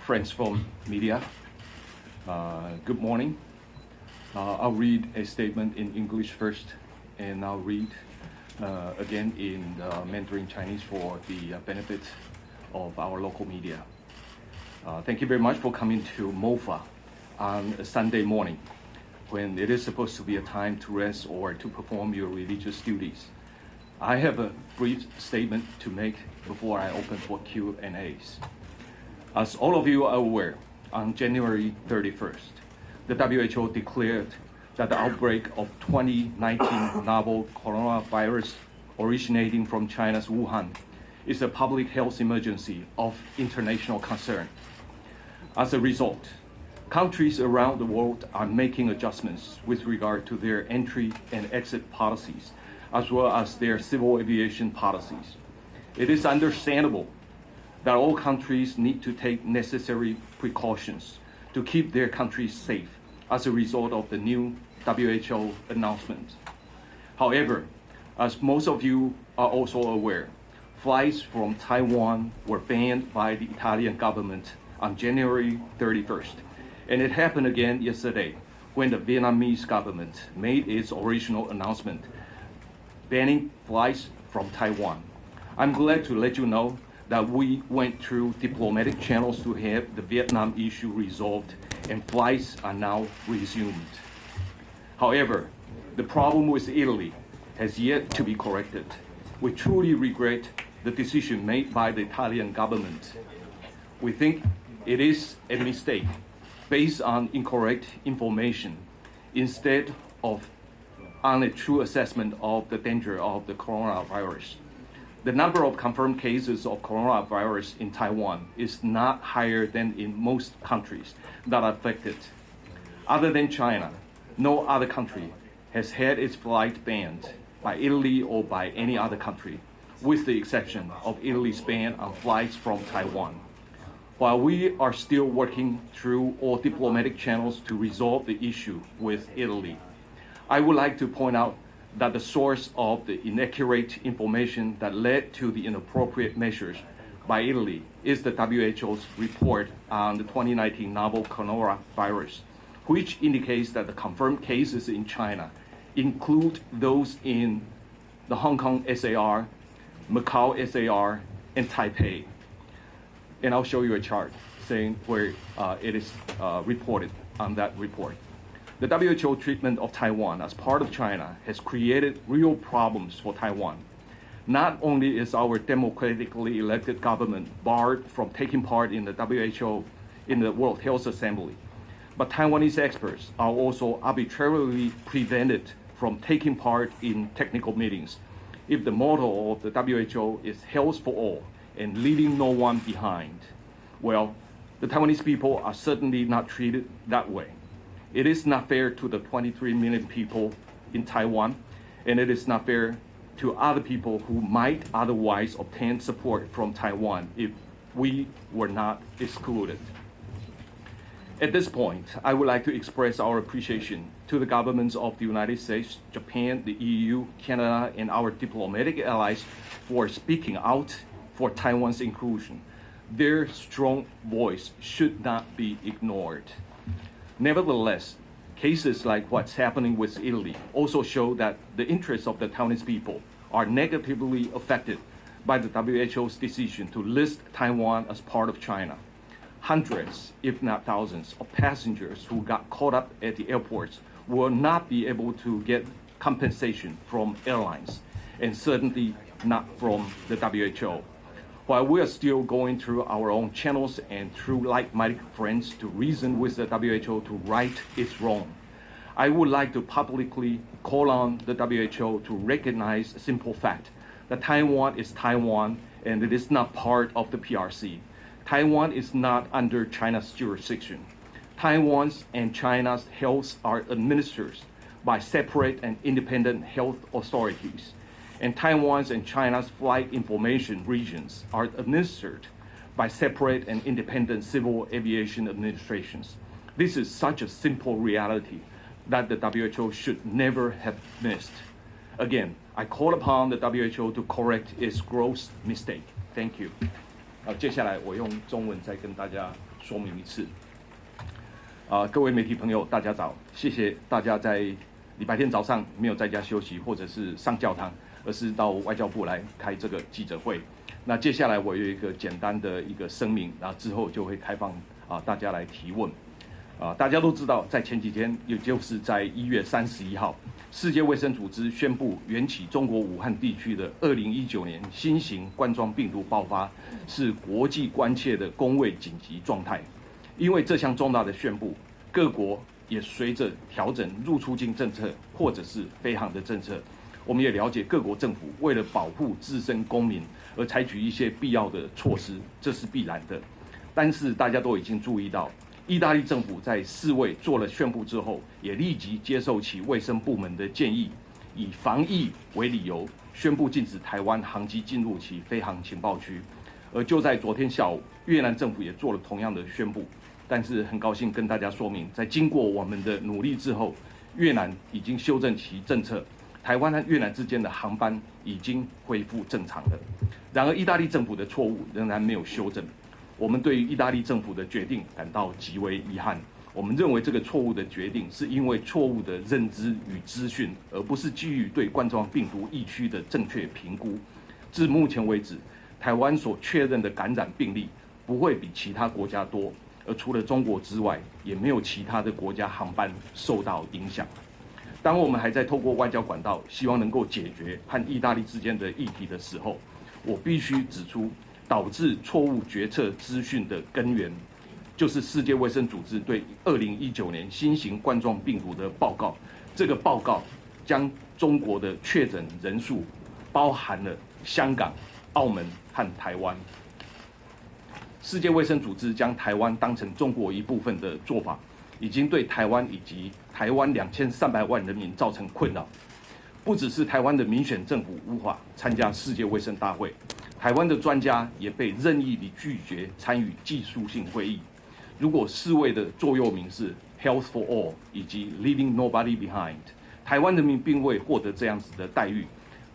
friends from media. Good morning. I'll read a statement in English first, and I'll read again in Mandarin Chinese for the benefit of our local media. Thank you very much for coming to MOFA on a Sunday morning when it is supposed to be a time to rest or to perform your religious duties. I have a brief statement to make before I open for Q&As. As all of you are aware, on January 31st, the WHO declared that the outbreak of 2019 novel coronavirus originating from China's Wuhan is a public health emergency of international concern. As a result, countries around the world are making adjustments with regard to their entry and exit policies, as well as their civil aviation policies. It is understandable that all countries need to take necessary precautions to keep their countries safe as a result of the new WHO announcement. However, as most of you are also aware, flights from Taiwan were banned by the Italian government on January 31st, and it happened again yesterday when the Vietnamese government made its original announcement banning flights from Taiwan. I'm glad to let you know that we went through diplomatic channels to have the Vietnam issue resolved, and flights are now resumed. However, the problem with Italy has yet to be corrected. We truly regret the decision made by the Italian government. We think it is a mistake based on incorrect information instead of on a true assessment of the danger of the coronavirus. The number of confirmed cases of coronavirus in Taiwan is not higher than in most countries that are affected. Other than China, no other country has had its flight banned by Italy or by any other country, with the exception of Italy's ban on flights from Taiwan. While we are still working through all diplomatic channels to resolve the issue with Italy, I would like to point out that the source of the inaccurate information that led to the inappropriate measures by Italy is the WHO's report on the 2019 novel coronavirus, which indicates that the confirmed cases in China include those in the Hong Kong SAR, Macau SAR, and Taipei. And I'll show you a chart saying where it is reported on that report. The WHO treatment of Taiwan as part of China has created real problems for Taiwan. Not only is our democratically elected government barred from taking part in the WHO in the World Health Assembly, but Taiwanese experts are also arbitrarily prevented from taking part in technical meetings if the motto of the WHO is health for all and leaving no one behind. Well, the Taiwanese people are certainly not treated that way. It is not fair to the 23 million people in Taiwan, and it is not fair to other people who might otherwise obtain support from Taiwan if we were not excluded. At this point, I would like to express our appreciation to the governments of the United States, Japan, the EU, Canada, and our diplomatic allies for speaking out for Taiwan's inclusion. Their strong voice should not be ignored. Nevertheless, cases like what's happening with Italy also show that the interests of the Taiwanese people are negatively affected by the WHO's decision to list Taiwan as part of China. Hundreds, if not thousands, of passengers who got caught up at the airports will not be able to get compensation from airlines, and certainly not from the WHO. While we are still going through our own channels and through like-minded friends to reason with the WHO to right its wrong, I would like to publicly call on the WHO to recognize a simple fact that Taiwan is Taiwan and it is not part of the PRC. Taiwan is not under China's jurisdiction. Taiwan's and China's health are administered by separate and independent health authorities, and Taiwan's and China's flight information regions are administered by separate and independent civil aviation administrations. This is such a simple reality that the WHO should never have missed. Again, I call upon the WHO to correct its gross mistake. Thank you. 接下来我用中文再跟大家说明一次。各位媒体朋友，大家早！谢谢大家在礼拜天早上没有在家休息，或者是上教堂，而是到外交部来开这个记者会。那接下来我有一个简单的一个声明，然后之后就会开放大家来提问。大家都知道，在前几天，也就是在1月31号，世界卫生组织宣布源起中国武汉地区的2019年新型冠状病毒爆发，是国际关切的公卫紧急状态。因为这项重大的宣布，各国也随着调整入出境政策或者是飞航的政策。我们也了解各国政府为了保护自身公民而采取一些必要的措施，这是必然的。但是大家都已经注意到，意大利政府在世卫做了宣布之后，也立即接受其卫生部门的建议，以防疫为理由，宣布禁止台湾航机进入其飞航情报区。而就在昨天下午，越南政府也做了同样的宣布。但是很高兴跟大家说明，在经过我们的努力之后，越南已经修正其政策，台湾和越南之间的航班已经恢复正常了。然而，意大利政府的错误仍然没有修正。我们对于意大利政府的决定感到极为遗憾。我们认为这个错误的决定是因为错误的认知与资讯，而不是基于对冠状病毒疫区的正确评估。至目前为止，台湾所确认的感染病例不会比其他国家多。而除了中国之外，也没有其他的国家航班受到影响。当我们还在透过外交管道，希望能够解决和意大利之间的议题的时候，我必须指出，导致错误决策资讯的根源，就是世界卫生组织对2019年新型冠状病毒的报告。这个报告将中国的确诊人数包含了香港、澳门和台湾。世界卫生组织将台湾当成中国一部分的做法，已经对台湾以及台湾2300万人民造成困扰。不只是台湾的民选政府无法参加世界卫生大会，台湾的专家也被任意地拒绝参与技术性会议。如果世卫的座右铭是 Health for All 以及 Leaving Nobody Behind， 台湾人民并未获得这样子的待遇。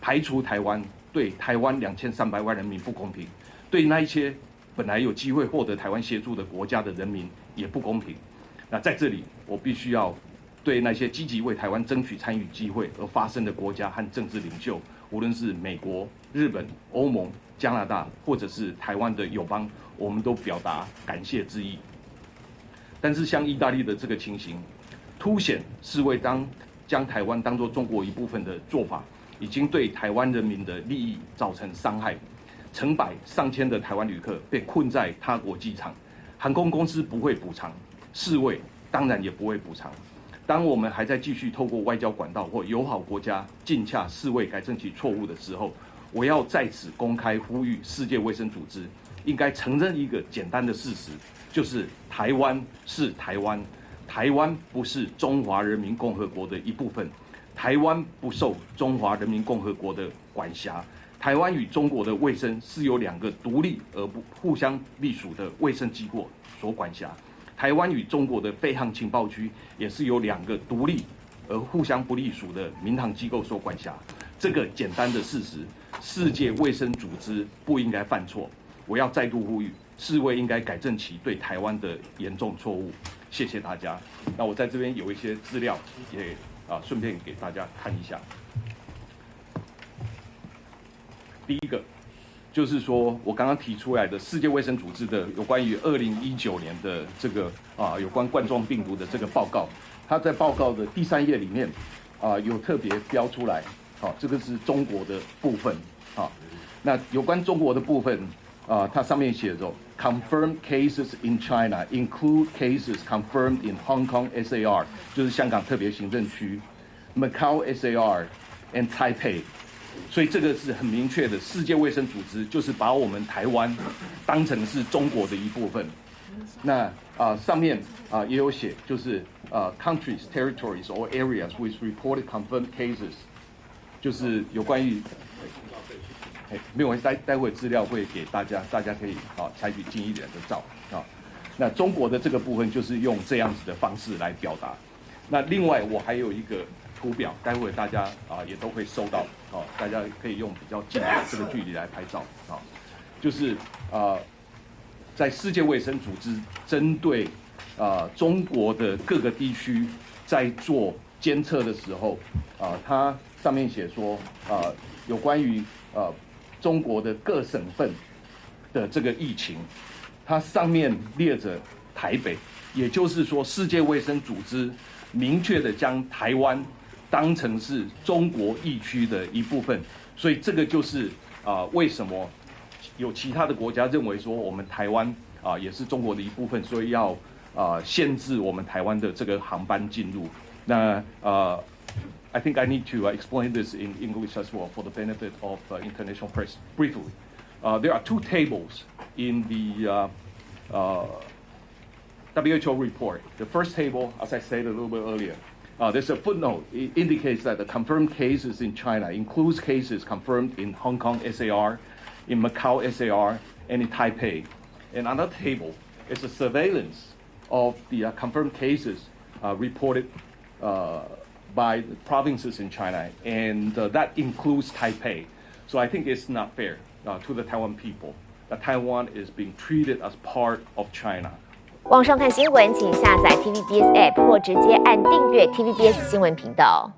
排除台湾对台湾2300万人民不公平，对那一些本来有机会获得台湾协助的国家的人民也不公平。那在这里，我必须要对那些积极为台湾争取参与机会而发声的国家和政治领袖，无论是美国、日本、欧盟、加拿大，或者是台湾的友邦，我们都表达感谢之意。但是像意大利的这个情形，凸显世卫将台湾当作中国一部分的做法，已经对台湾人民的利益造成伤害。成百上千的台湾旅客被困在他国机场，航空公司不会补偿，世卫当然也不会补偿。当我们还在继续透过外交管道或友好国家尽洽世卫改正其错误的时候，我要在此公开呼吁世界卫生组织应该承认一个简单的事实，就是台湾是台湾，台湾不是中华人民共和国的一部分，台湾不受中华人民共和国的管辖。台湾与中国的卫生是由2个独立而不互相隶属的卫生机构所管辖。台湾与中国的飞航情报区也是由2个独立而互相不隶属的民航机构所管辖。这个简单的事实，世界卫生组织不应该犯错。我要再度呼吁，世卫应该改正其对台湾的严重错误。谢谢大家。那我在这边有一些资料，也顺便给大家看一下。第一个就是说，我刚刚提出来的世界卫生组织的有关于2019年的这个有关冠状病毒的这个报告，它在报告的第3页里面有特别标出来，这个是中国的部分那有关中国的部分它上面写着 confirmed cases in China include cases confirmed in Hong Kong SAR， 就是香港特别行政区 ，Macau SAR and Taipei。所以这个是很明确的，世界卫生组织就是把我们台湾当成是中国的一部分。那上面也有写，就是countries, territories or areas with reported confirmed cases， 就是有关于没有关系，待会资料会给大家，大家可以采取近一点的照那中国的这个部分就是用这样子的方式来表达。那另外我还有一个图表，待会大家也都会收到大家可以用比较近的这个距离来拍照就是在世界卫生组织针对中国的各个地区在做监测的时候，它上面写说有关于中国的各省份的这个疫情，它上面列着台北，也就是说世界卫生组织明确的将台湾当成是中国疫区的一部分，所以这个就是为什么有其他的国家认为说我们台湾也是中国的一部分，所以要限制我们台湾的这个航班进入。那I think I need to explain this in English as well for the benefit of international press briefly. There are two tables in the WHO report. The first table, as I said a little bit earlier, there's a footnote. It indicates that the confirmed cases in China includes cases confirmed in Hong Kong SAR, in Macau SAR, and in Taipei. And another table is a surveillance of the confirmed cases reported by the provinces in China, and that includes Taipei. So I think it's not fair to the Taiwan people that Taiwan is being treated as part of China. 网上看新闻，请下载 TVBS App 或直接按订阅 TVBS 新闻频道。